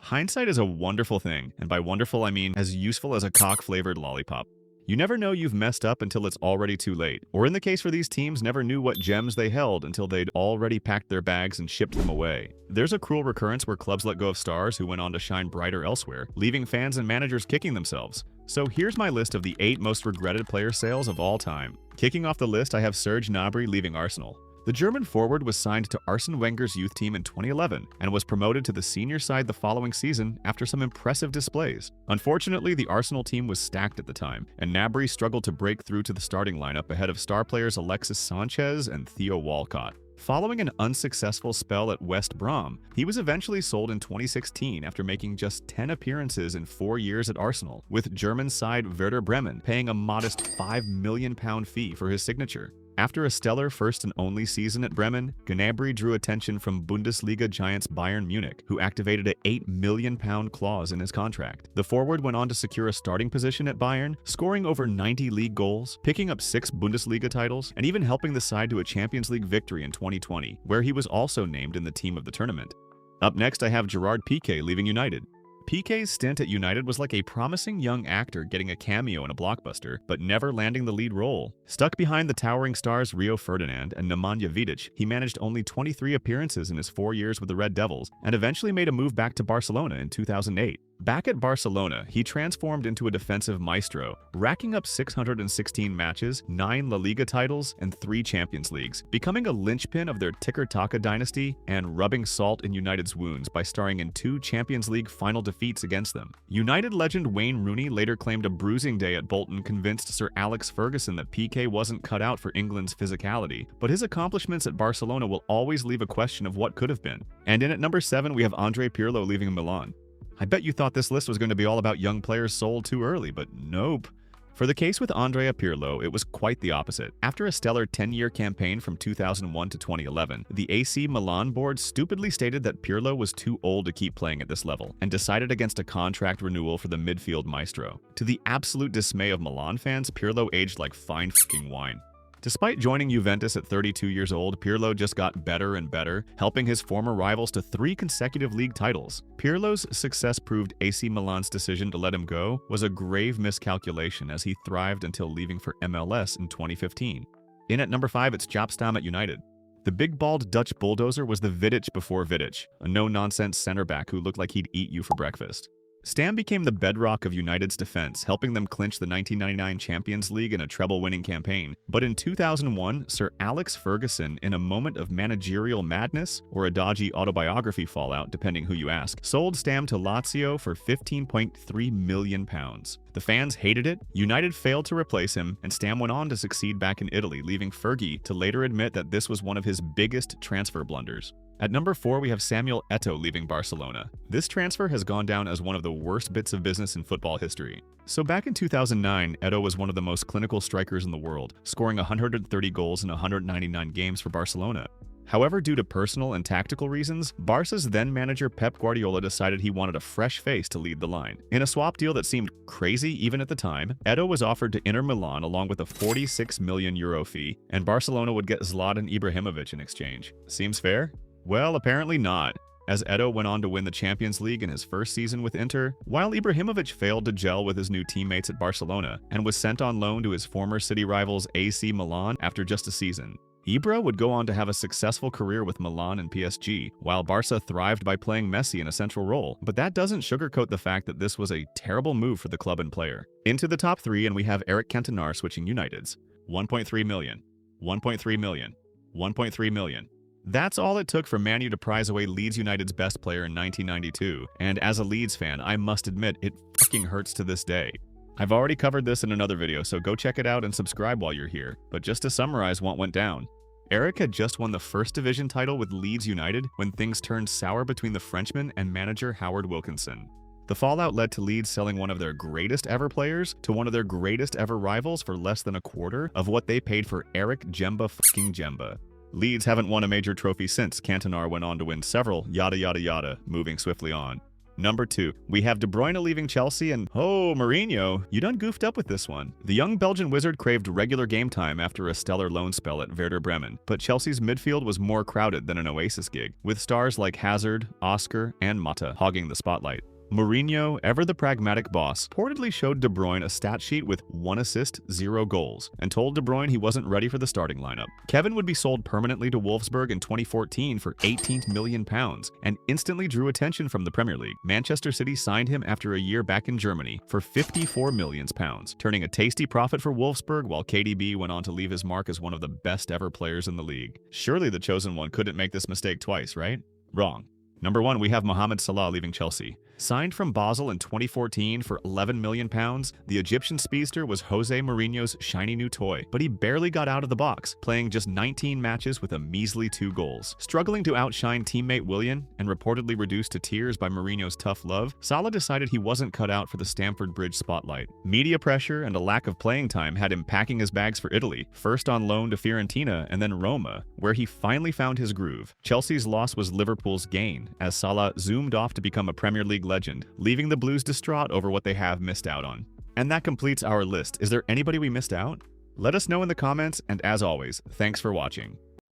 Hindsight is a wonderful thing, and by wonderful I mean as useful as a cock-flavored lollipop. You never know you've messed up until it's already too late, or in the case for these teams, never knew what gems they held until they'd already packed their bags and shipped them away. There's a cruel recurrence where clubs let go of stars who went on to shine brighter elsewhere, leaving fans and managers kicking themselves. So here's my list of the 8 most regretted player sales of all time. Kicking off the list, I have Serge Gnabry leaving Arsenal. The German forward was signed to Arsene Wenger's youth team in 2011 and was promoted to the senior side the following season after some impressive displays. Unfortunately, the Arsenal team was stacked at the time, and Gnabry struggled to break through to the starting lineup ahead of star players Alexis Sanchez and Theo Walcott. Following an unsuccessful spell at West Brom, he was eventually sold in 2016 after making just 10 appearances in 4 years at Arsenal, with German side Werder Bremen paying a modest £5 million fee for his signature. After a stellar first and only season at Bremen, Gnabry drew attention from Bundesliga giants Bayern Munich, who activated an £8 million clause in his contract. The forward went on to secure a starting position at Bayern, scoring over 90 league goals, picking up 6 Bundesliga titles, and even helping the side to a Champions League victory in 2020, where he was also named in the team of the tournament. Up next, I have Gerard Pique leaving United. Pique's stint at United was like a promising young actor getting a cameo in a blockbuster, but never landing the lead role. Stuck behind the towering stars Rio Ferdinand and Nemanja Vidic, he managed only 23 appearances in his 4 years with the Red Devils, and eventually made a move back to Barcelona in 2008. Back at Barcelona, he transformed into a defensive maestro, racking up 616 matches, 9 La Liga titles, and 3 Champions Leagues, becoming a linchpin of their tiki-taka dynasty and rubbing salt in United's wounds by starring in 2 Champions League final defeats against them. United legend Wayne Rooney later claimed a bruising day at Bolton convinced Sir Alex Ferguson that Pique wasn't cut out for England's physicality, but his accomplishments at Barcelona will always leave a question of what could have been. And in at number 7, we have Andrea Pirlo leaving Milan. I bet you thought this list was going to be all about young players sold too early, but nope. For the case with Andrea Pirlo, it was quite the opposite. After a stellar 10-year campaign from 2001 to 2011, the AC Milan board stupidly stated that Pirlo was too old to keep playing at this level, and decided against a contract renewal for the midfield maestro. To the absolute dismay of Milan fans, Pirlo aged like fine f***ing wine. Despite joining Juventus at 32 years old, Pirlo just got better and better, helping his former rivals to 3 consecutive league titles. Pirlo's success proved AC Milan's decision to let him go was a grave miscalculation as he thrived until leaving for MLS in 2015. In at number 5, it's Jaap Stam at United. The big bald Dutch bulldozer was the Vidic before Vidic, a no-nonsense center back who looked like he'd eat you for breakfast. Stam became the bedrock of United's defense, helping them clinch the 1999 Champions League in a treble-winning campaign. But in 2001, Sir Alex Ferguson, in a moment of managerial madness or a dodgy autobiography fallout, depending who you ask, sold Stam to Lazio for £15.3 million. The fans hated it, United failed to replace him, and Stam went on to succeed back in Italy, leaving Fergie to later admit that this was one of his biggest transfer blunders. At number 4, we have Samuel Eto'o leaving Barcelona. This transfer has gone down as one of the worst bits of business in football history. So back in 2009, Eto'o was one of the most clinical strikers in the world, scoring 130 goals in 199 games for Barcelona. However, due to personal and tactical reasons, Barca's then-manager Pep Guardiola decided he wanted a fresh face to lead the line. In a swap deal that seemed crazy even at the time, Eto'o was offered to Inter Milan along with a €46 million fee, and Barcelona would get Zlatan Ibrahimovic in exchange. Seems fair? Well, apparently not, as Eto'o went on to win the Champions League in his first season with Inter, while Ibrahimovic failed to gel with his new teammates at Barcelona and was sent on loan to his former city rivals AC Milan after just a season. Ibra would go on to have a successful career with Milan and PSG, while Barca thrived by playing Messi in a central role, but that doesn't sugarcoat the fact that this was a terrible move for the club and player. Into the top 3, and we have Eric Cantona switching Uniteds. 1.3 million, 1.3 million, 1.3 million. That's all it took for Man U to prize away Leeds United's best player in 1992, and as a Leeds fan, I must admit it fucking hurts to this day. I've already covered this in another video, so go check it out and subscribe while you're here, but just to summarize what went down. Eric had just won the first division title with Leeds United when things turned sour between the Frenchman and manager Howard Wilkinson. The fallout led to Leeds selling one of their greatest ever players to one of their greatest ever rivals for less than a quarter of what they paid for Eric Jemba. Leeds haven't won a major trophy since. Cantona went on to win several, yada yada yada, moving swiftly on. Number 2, we have De Bruyne leaving Chelsea and, oh, Mourinho, you done goofed up with this one. The young Belgian wizard craved regular game time after a stellar loan spell at Werder Bremen, but Chelsea's midfield was more crowded than an Oasis gig, with stars like Hazard, Oscar, and Mata hogging the spotlight. Mourinho, ever the pragmatic boss, reportedly showed De Bruyne a stat sheet with 1 assist, 0 goals, and told De Bruyne he wasn't ready for the starting lineup. Kevin would be sold permanently to Wolfsburg in 2014 for £18 million and instantly drew attention from the Premier League. Manchester City signed him after a year back in Germany for £54 million, turning a tasty profit for Wolfsburg while KDB went on to leave his mark as one of the best ever players in the league. Surely the chosen one couldn't make this mistake twice, right? Wrong. Number 1, we have Mohamed Salah leaving Chelsea. Signed from Basel in 2014 for £11 million, the Egyptian speedster was Jose Mourinho's shiny new toy, but he barely got out of the box, playing just 19 matches with a measly 2 goals. Struggling to outshine teammate Willian and reportedly reduced to tears by Mourinho's tough love, Salah decided he wasn't cut out for the Stamford Bridge spotlight. Media pressure and a lack of playing time had him packing his bags for Italy, first on loan to Fiorentina and then Roma, where he finally found his groove. Chelsea's loss was Liverpool's gain, as Salah zoomed off to become a Premier League legend, leaving the Blues distraught over what they have missed out on. And that completes our list. Is there anybody we missed out? Let us know in the comments, and as always, thanks for watching.